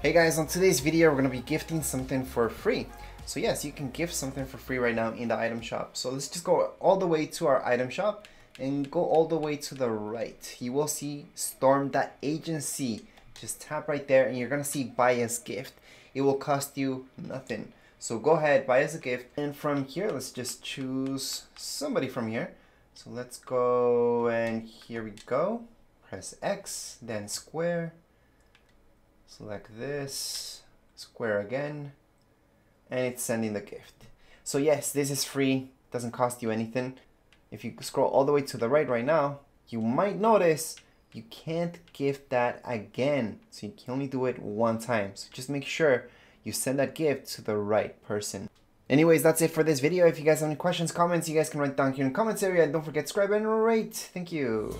Hey guys, on today's video we're going to be gifting something for free. So yes, you can gift something for free right now in the item shop. So let's just go all the way to our item shop and go all the way to the right. You will see storm.agency. Just tap right there and you're going to see buy as gift. It will cost you nothing. So go ahead, buy as a gift. And from here, let's just choose somebody from here. So let's go, and here we go. Press X, then square. Select this, square again, and it's sending the gift. So yes, this is free, doesn't cost you anything. If you scroll all the way to the right now, you might notice you can't gift that again. So you can only do it one time. So just make sure you send that gift to the right person. Anyways, that's it for this video. If you guys have any questions, comments, you guys can write down here in the comments area. And don't forget to subscribe and rate. Thank you.